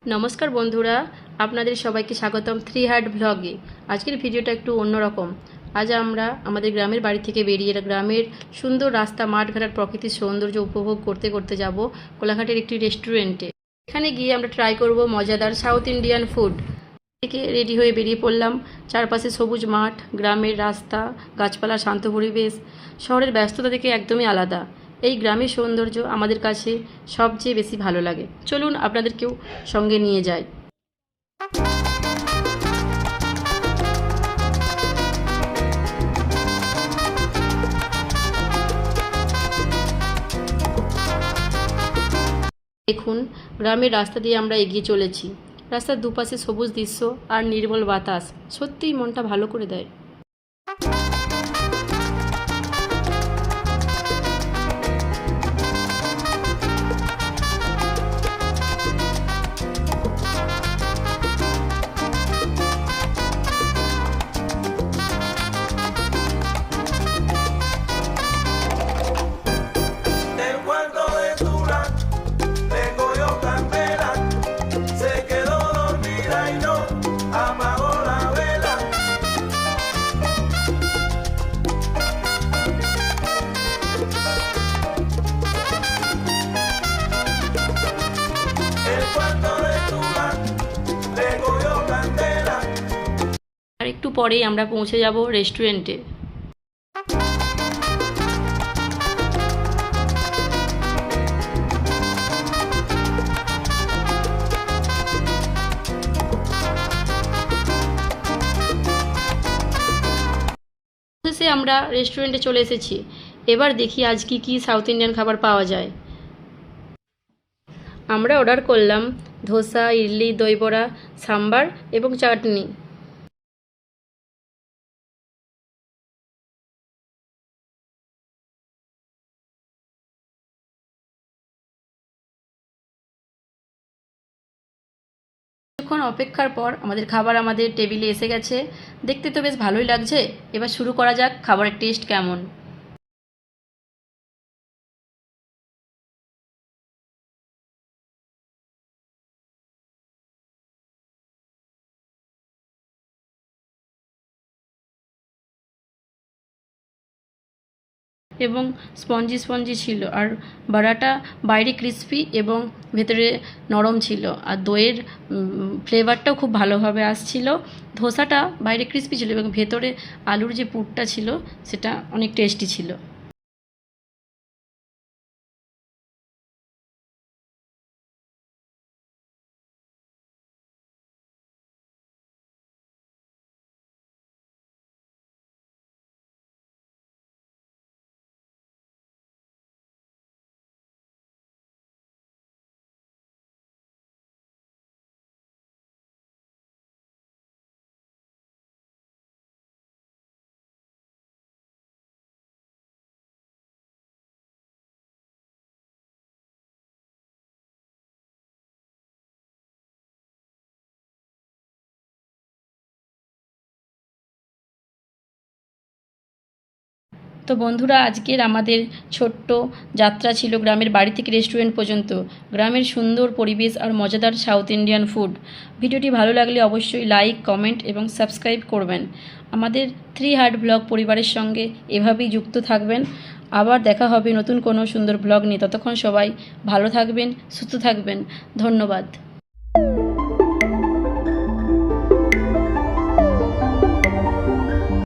নমস্কার বন্ধুরা, আপনাদের সবাইকে স্বাগতম থ্রি হার্ট ব্লগে। আজকের ভিডিওটা একটু অন্যরকম। আজ আমরা আমাদের গ্রামের বাড়ি থেকে বেরিয়ে গ্রামের সুন্দর রাস্তা, মাঠঘাট, প্রকৃতির সৌন্দর্য উপভোগ করতে করতে যাব কোলাঘাটের একটি রেস্টুরেন্টে। এখানে গিয়ে আমরা ট্রাই করব মজাদার সাউথ ইন্ডিয়ান ফুড। থেকে রেডি হয়ে বেরিয়ে পড়লাম। চারপাশে সবুজ মাঠ, গ্রামের রাস্তা, গাছপালা, শান্ত পরিবেশ, শহরের ব্যস্ততা থেকে একদমই আলাদা। এই গ্রামের সৌন্দর্য আমাদের কাছে সবচেয়ে বেশি ভালো লাগে। চলুন আপনাদেরকেও সঙ্গে নিয়ে যাই। দেখুন, গ্রামের রাস্তা দিয়ে আমরা এগিয়ে চলেছি। রাস্তার দুপাশে সবুজ দৃশ্য আর নির্মল বাতাস সত্যিই মনটা ভালো করে দেয়। El cuarto de Tula le cogió candela, se quedó dormida y no apagó la vela. El cuarto de Tula le cogió candela. আর একটু পরেই আমরা পৌঁছে যাব রেস্টুরেন্টে। শেষে আমরা রেস্টুরেন্টে চলে এসেছি। এবার দেখি আজ কি সাউথ ইন্ডিয়ান খাবার পাওয়া যায়। আমরা অর্ডার করলাম ধোসা, ইডলি, দই বড়া, সাম্বার এবং চাটনি। কিছুক্ষণ অপেক্ষার পর আমাদের খাবার আমাদের টেবিলে এসে গেছে। দেখতে তো বেশ ভালোই লাগছে। এবার শুরু করা যাক খাবারের টেস্ট কেমন। এবং স্পঞ্জি স্পঞ্জি ছিল, আর বড়াটা বাইরে ক্রিস্পি এবং ভেতরে নরম ছিল, আর দইয়ের ফ্লেভারটাও খুব ভালোভাবে আসছিল। ধোসাটা বাইরে ক্রিস্পি ছিল এবং ভেতরে আলুর যে পুরটা ছিল সেটা অনেক টেস্টি ছিল। তো বন্ধুরা, আজকের আমাদের ছোট্ট যাত্রা ছিল গ্রামের বাড়ি থেকে রেস্টুরেন্ট পর্যন্ত। গ্রামের সুন্দর পরিবেশ আর মজাদার সাউথ ইন্ডিয়ান ফুড। ভিডিওটি ভালো লাগলে অবশ্যই লাইক, কমেন্ট এবং সাবস্ক্রাইব করবেন। আমাদের থ্রি হার্ট ব্লগ পরিবারের সঙ্গে এভাবেই যুক্ত থাকবেন। আবার দেখা হবে নতুন কোনো সুন্দর ব্লগ নিয়ে। ততক্ষণ সবাই ভালো থাকবেন, সুস্থ থাকবেন। ধন্যবাদ।